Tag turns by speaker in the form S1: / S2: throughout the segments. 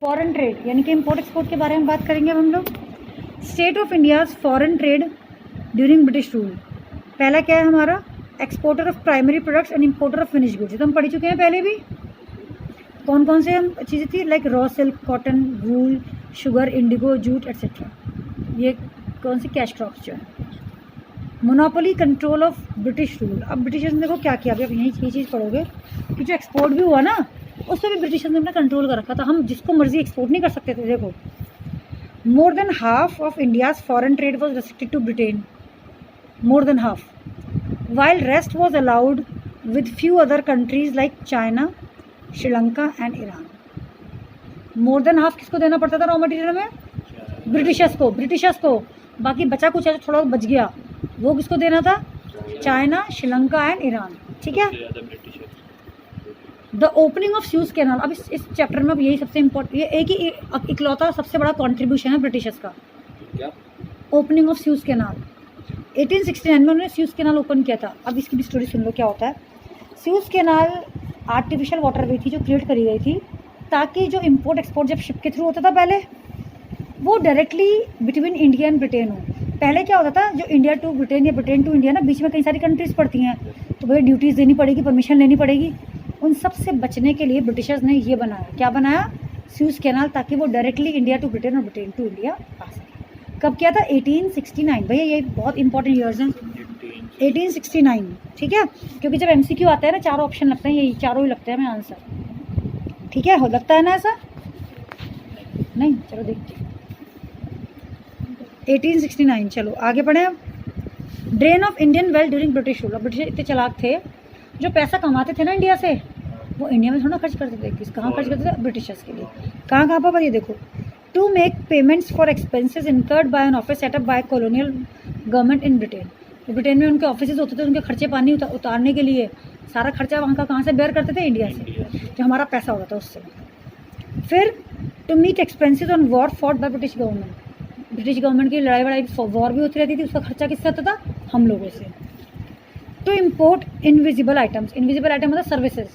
S1: Foreign trade यानी कि import export के बारे में बात करेंगे अब हम लोग। State of India's foreign trade during British rule. पहला क्या है हमारा, exporter of primary products and importer of finish goods. तो हम पढ़ चुके हैं पहले भी। कौन कौन से हम चीज़ें थी, लाइक रॉ सिल्क, कॉटन, वूल, शुगर, इंडिगो, जूट एट्सेट्रा। ये कौन सी कैश क्रॉप्स जो है। Monopoly control of British rule. अब ब्रिटिशर्स ने देखो क्या किया, अभी आप यही चीज़ पढ़ोगे कि जो एक्सपोर्ट भी हुआ ना उस पर भी ब्रिटिशर्स ने अपना कंट्रोल कर रखा था। हम जिसको मर्जी एक्सपोर्ट नहीं कर सकते थे। देखो, more than half of India's foreign trade was restricted to Britain, more than half, while rest was allowed with few other countries like China, Sri Lanka and Iran. More than half किसको देना पड़ता था रॉ मटेरियल में? Britishers को। बाकी बचा कुछ है जो थोड़ा बच गया वो किसको देना था? China, Sri Lanka and Iran. ठीक है। The opening of Suez canal. अब इस चैप्टर में अब यही सबसे इम्पोर्टेंट, ये एक ही इकलौता सबसे बड़ा कॉन्ट्रीब्यूशन है ब्रिटिशर्स का। ओपनिंग ऑफ स्यूज कैनाल 1869 में उन्होंने स्यूज कैनाल ओपन किया था। अब इसकी भी स्टोरी सुन लो क्या होता है। स्यूज कैनाल आर्टिफिशियल वाटरवे थी जो क्रिएट करी गई थी ताकि जो इम्पोर्ट एक्सपोर्ट जब शिप के थ्रू होता था पहले, वो directly between India and Britain हो। पहले क्या होता था, जो इंडिया टू ब्रिटेन या ब्रिटेन टू इंडिया ना, बीच में कई सारी कंट्रीज पड़ती हैं, तो भाई ड्यूटीज़ देनी पड़ेगी, परमिशन लेनी पड़ेगी। उन सब से बचने के लिए ब्रिटिशर्स ने ये बनाया, क्या बनाया? स्यूज कैनाल, ताकि वो डायरेक्टली इंडिया टू ब्रिटेन और ब्रिटेन टू इंडिया आ सके। कब किया था? 1869। भैया ये बहुत इंपॉर्टेंट ईयर्स हैं, 1869। ठीक है, क्योंकि जब MCQ आता है ना, चारों ऑप्शन लगते हैं, यही चारों ही लगते हैं हमें आंसर। ठीक है, हो लगता है ना ऐसा? नहीं, चलो देखते हैं। 1869। चलो आगे बढ़े अब। Drain of Indian wealth during British rule. British इतने चालाक थे, जो पैसा कमाते थे ना इंडिया से, वो इंडिया में थोड़ा खर्च करते थे। कहाँ खर्च करते थे? ब्रिटिशर्स के लिए। कहाँ पर? ये देखो, to make payments for expenses incurred by an office setup by colonial government in Britain. Britain में उनके ऑफिस होते थे, उनके खर्चे पानी उतारने के लिए सारा खर्चा वहाँ का कहाँ से बेयर करते थे? इंडिया से, जो हमारा पैसा होता था उससे। फिर to meet expenses on war fought by British government. British government की लड़ाई वॉर भी होती रहती थी, उसका खर्चा किससे होता था? हम लोगों से। To import invisible items. Invisible item मतलब सर्विसेज।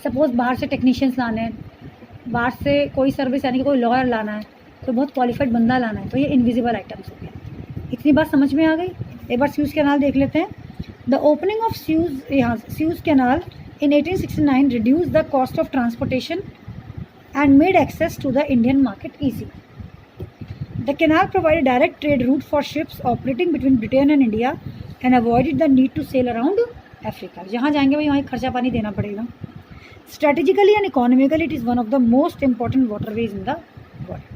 S1: सपोज बाहर से टेक्नीशियंस लाने हैं, बाहर से कोई सर्विस यानी कि कोई लॉयर लाना है, तो बहुत क्वालिफाइड बंदा लाना है, तो ये इनविजिबल आइटम्स हो गया। इतनी बात समझ में आ गई। एक बार स्यूज कैनाल देख लेते हैं। The opening of Suez canal in 1869 reduce the cost of transportation and made access to the Indian market easy. The canal provided direct trade route for ships operating between Britain and India and avoided the need to sail around Africa. जहाँ जाएंगे भाई वहाँ खर्चा पानी देना पड़ेगा। Strategically and economically, it is one of the most important waterways in the world.